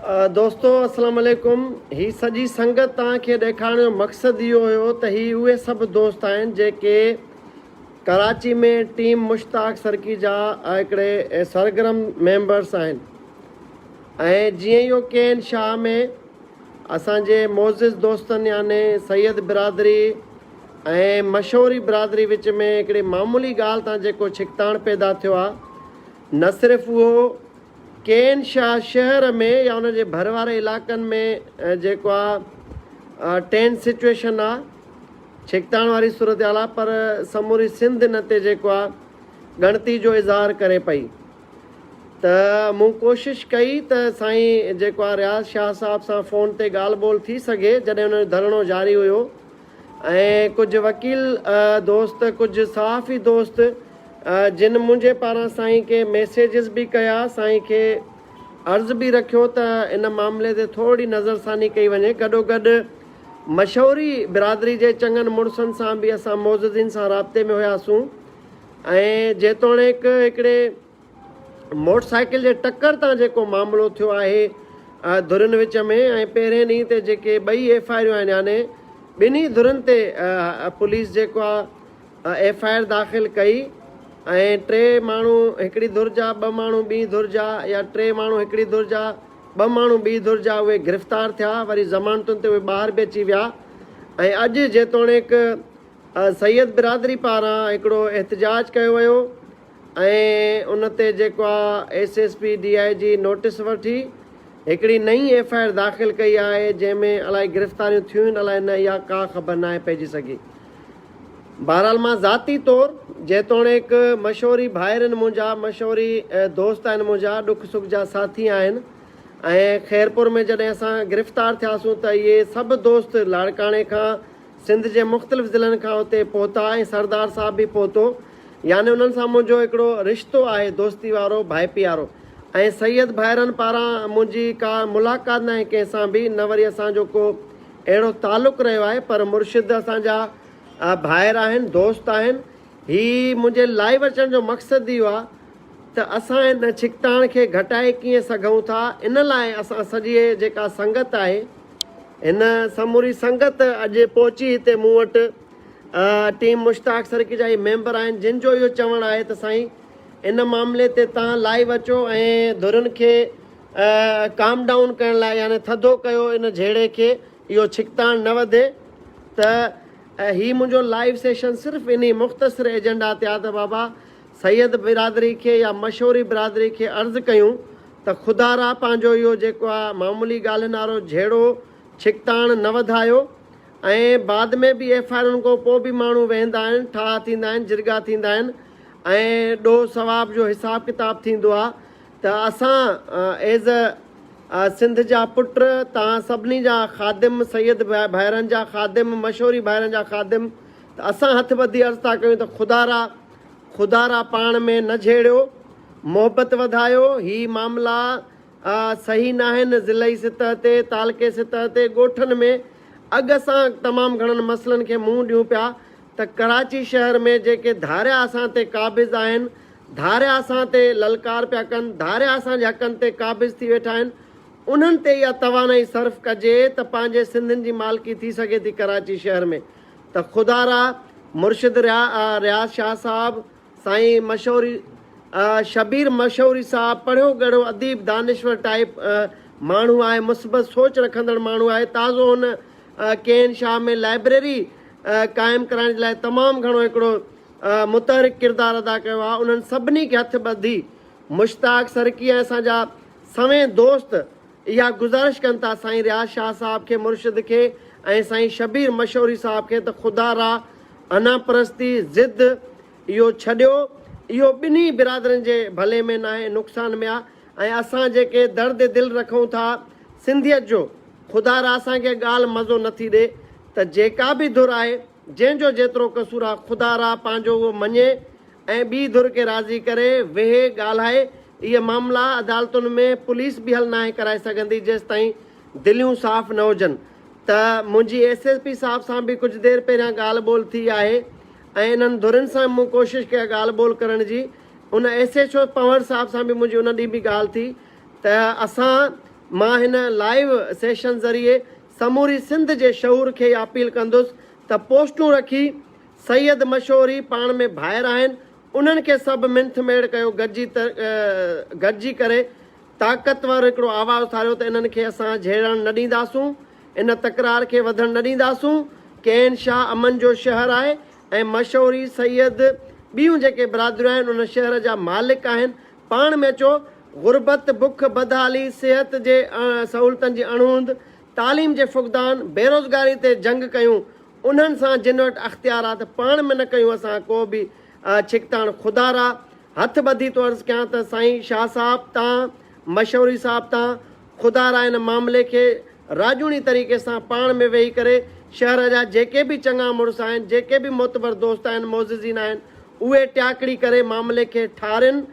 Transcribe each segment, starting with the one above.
दोस्तों अस्सलाम वालेकुम। ही सॼी संगत तव्हांखे ॾेखारण जो मक़सदु इहो हुयो त ही उहे सभु दोस्त आहिनि जेके कराची में टीम मुश्ताक सरकी जा हिकिड़े सरगर्म मेंबर्स आहिनि। ऐं जीअं इहो केन शाह में असांजे मोज़िज़ दोस्तनि याने सैयद बिरादरी ऐं मशहूरी बिरादरी विच में हिकिड़ी मामूली ॻाल्हि तां जेको छिकताण पैदा थियो आहे, न सिर्फ़ु उहो केन शाह शहर में या उन जे भर वारे इलाइक़नि में जेको आहे टेंस सिचुएशन आहे, छिकताण वारी सूरत हाल आहे, पर समूरी सिंध इन ते जेको आहे ॻणती जो इज़हार करे पई। त मूं कोशिशि कई त साईं जेको आहे रियाज़ शाह साहब सां फ़ोन ते ॻाल्हि ॿोल थी सघे जॾहिं हुन जो धरणो जारी हुयो। ऐं कुझु वकील दोस्त, कुझु सहाफ़ी दोस्त जिन मुंहिंजे पारां साईं खे मैसेजिस बि कया, साईं खे अर्ज़ु बि रखियो त इन मामले ते थोरी नज़रसानी कई वञे। गॾोगॾु मशहूरी बिरादरी जे चङनि मुड़ुसनि सां बि असां मोज़िज़िन सां राब्ते में हुयासीं। ऐं जेतोणीकि हिकिड़े मोटरसाइकिल जे टकर तां जेको मामिलो थियो आहे धुरियुनि विच में, ऐं पहिरें ॾींहं ते जेके ॿई एफआईआर आहिनि, याने ॿिन्ही धुरियुनि ते पुलिस जेको आहे एफआईआर दाख़िल कई। ऐं टे माण्हू हिकिड़ी धुर जा, ॿ माण्हू ॿी धुर जा, या टे माण्हू हिकिड़ी धुर जा, ॿ माण्हू ॿी धुर जा, उहे गिरफ़्तार थिया। वरी ज़मानतुनि ते उहे ॿाहिरि बि अची विया। ऐं अॼु जेतोणीकि सैयद बिरादरी पारां हिकिड़ो एहतजाज कयो वियो ऐं उन ते जेको आहे एसएसपी DIG नोटिस वठी हिकिड़ी नई एफआईआर दाख़िल कई आहे, जंहिंमें अलाए गिरफ़्तारियूं थियूं आहिनि अलाए न, इहा का ख़बर न आहे पइजी सघी। बहरहाल मां ज़ाती तौरु जेतोणीकि मशहूरी भाइरनि मुंहिंजा, मशहूरी दोस्त आहिनि मुंहिंजा, ॾुख सुख जा साथी आहिनि। ऐं खैरपुर में जॾहिं असां गिरफ़्तार थियासीं त इहे सभु दोस्त लाड़काणे खां सिंध जे मुख़्तलिफ़ ज़िलनि खां उते पहुता ऐं सरदार साहब बि पहुतो। याने उन्हनि सां मुंहिंजो हिकिड़ो रिश्तो आहे दोस्ती वारो, भाइपी वारो। ऐं सैयद भाइरनि पारां मुंहिंजी का मुलाक़ात न आहे कंहिंसां बि, न वरी असांजो को अहिड़ो तालुक़ु रहियो आहे, पर मुर्शिद असांजा भाइर आहिनि, दोस्त आहिनि। ही मुंहिंजे लाइव अचण जो मक़सदु इहो आहे त असां हिन छिकताण खे घटाए कीअं सघूं था। इन लाइ असां सॼी जेका संगत आहे, हिन समूरी संगत अॼु पहुची हिते मूं वटि। टीम मुश्ताक सरकी जा ई मेंबर आहिनि, जिन जो इहो चवणु आहे त साईं इन मामले ते तव्हां लाइव अचो ऐं धुरियुनि खे काम डाउन करण लाइ, यानी थधो कयो इन झेड़े खे, इहो छिकताण न वधे। त ही मुंहिंजो लाइव सेशन सिर्फ़ु इन मुख़्तसिर एजेंडा ते आहे त बाबा सैयद बिरादरी खे या मशहूरी बिरादरी खे अर्ज़ु कयूं त ख़ुदारा पंहिंजो इहो जेको आहे मामूली ॻाल्हियुनि वारो झेड़ो छिकताण न वधायो। ऐं बाद में बि एफआईआरनि खां पोइ बि माण्हू वेंदा आहिनि, ठाह थींदा आहिनि, जिरगा थींदा आहिनि, ऐं ॾोह सवाब जो हिसाब किताब थींदो आहे। त असां एज़ सिंध जा पुट, तव्हां सभिनी जा ख़ादिम, सैयद भाइरनि जा ख़ादिम, मशहूरी भाइरनि जा ख़ादिम, त असां हथ ॿधी अर्ज़ु था कयूं त ख़ुदारा पाण में न झेड़ियो, मोहबत वधायो। ही मामला सही न आहिनि ज़िलई सतह ते, तालके सतह ते, ॻोठनि में। अॻु असां तमामु घणनि मसइलनि खे मुंहुं ॾियूं पिया त कराची शहर में जेके धारिया असां ते क़ाबिज़ आहिनि, धारिया असां ते ललकार पिया कनि, धारिया असांजे हक़नि ते क़ाबिज़ थी वेठा आहिनि, उन्हनि ते इहा तवानाई सर्फ़ कजे त पंहिंजे सिंधियुनि जी मालिकी थी सघे थी कराची शहर में। त ख़ुदारा मुर्शिद रियाज़ शाह साहब, साईं मशहूरी शबीर मशहूरी साहब, पढ़ियो गढ़ो अदीब, दानिश्वर टाइप माण्हू आहे, मुस्बत सोच रखंदड़ माण्हू आहे। ताज़ो हुन केन शाह में लाइब्रेरी क़ाइमु करण जे लाइ तमामु घणो हिकिड़ो मुतहरिक किरदारु अदा कयो आहे। उन्हनि सभिनी खे हथु ॿधी मुश्ताक सरकी ऐं असांजा सवें दोस्त इहा गुज़ारिश कनि था साईं रियाज़ शाह साहब खे, मुर्शिद खे, ऐं साईं शबीर मशहूरी साहब खे त ख़ुदारा अना परस्ती, ज़िद इहो छॾियो। इहो ॿिन्ही बिरादरनि जे भले में न आहे, नुक़सान में आहे। ऐं असां जेके दर्द दिलि रखूं था सिंधियत जो, ख़ुदारा असांखे ॻाल्हि मज़ो नथी ॾिए त जेका बि धुर आहे, जंहिंजो जेतिरो कसूर आहे, ख़ुदारा पंहिंजो उहो मञे ऐं ॿी धुर खे राज़ी करे वेहे ॻाल्हाए। इहे मामला अदालतुनि में पुलिस बि हल न आहे कराए सघंदी जेसि ताईं दिलियूं साफ़ न हुजनि। त मुंहिंजी SSP साहब सां बि कुझु देरि पहिरियां ॻाल्हि ॿोल थी आहे ऐं इन्हनि धुरियुनि सां मूं कोशिशि कई ॻाल्हि ॿोल करण जी। उन SHO पंवर साहब सां बि मुंहिंजी उन ॾींहुं बि ॻाल्हि थी त असां मां हिन लाइव सेशन ज़रिए समूरी सिंध जे शऊर खे अपील कंदुसि त पोस्टूं रखी सैयद मशहूरी पाण में भाइर आहिनि उन्हनि खे सभु मिंथ मेड़ कयो गॾिजी करे ताक़तवर हिकिड़ो आवाज़ु उथारियो त इन्हनि खे असां झेड़ण न ॾींदासूं, इन तकरार खे वधण न ॾींदासूं। केन शाह अमन जो शहर आहे ऐं मशहूरी सैयद ॿियूं जेके बिरादरियूं आहिनि उन शहर जा मालिक आहिनि। पाण में अचो, गुरबत बुख बदहाली सिहत जे सहूलियतनि जी अणूंद तालीम जे फुक़दान बेरोज़गारी ते जंग कयूं उन्हनि सां जिन वटि अख़्तियारात पाण में न कयूं असां को बि छिकताण खुदारा। हथ ॿधी थो अर्ज़ु कयां त साईं शाह साहब तव्हां मशहूरी साहब तव्हां खुदारा इन मामले खे राजूनी तरीक़े सां पाण में वेही करे शहर जा जेके बि चङा मुड़ुस आहिनि जेके बि मोतबर दोस्त आहिनि मोज़िज़ीन आहिनि उहे ट्याकड़ी करे मामले खे ठारिनि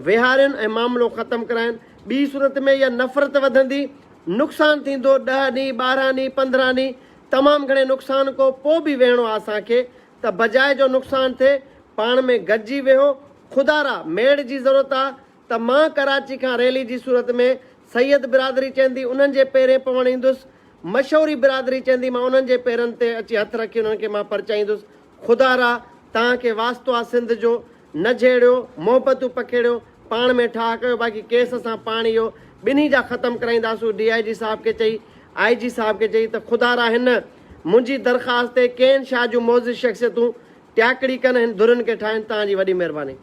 विहारिनि ऐं मामिलो ख़तमु कराइनि। ॿी सूरत में इहा नफ़रत वधंदी, नुक़सानु थींदो, 10 ॾींहं 12 ॾींहं 15 ॾींहं तमामु घणे नुक़सान खां पोइ बि वेहणो आहे असांखे त बजाए जो नुक़सानु थिए पाण में गॾिजी वेहो। खुदारा मेड़ जी ज़रूरत आहे त मां कराची खां रैली जी सूरत में सैयद बिरादरी चवंदी उन्हनि जे पेरे पवणु ईंदुसि, मशहूरी बिरादरी चवंदी मां उन्हनि जे पेरनि ते अची हथु रखी उन्हनि खे मां परचाईंदुसि। खुदारा तव्हांखे वास्तो आहे सिंध जो, न झेड़ियो, मोहबतूं पखेड़ियो, पाण में ठाह कयो। बाक़ी केस असां पाण इहो ॿिन्ही जा ख़तमु कराईंदासूं। DIG साहब खे चई, IG साहब खे चई त खुदारा हिन मुंहिंजी दरख़्वास्त ते केन शाह जूं मौज़ूद शख़्सियतूं ट्याकड़ी कनि, हिन धुरनि खे ठाहिनि। तव्हांजी वॾी महिरबानी।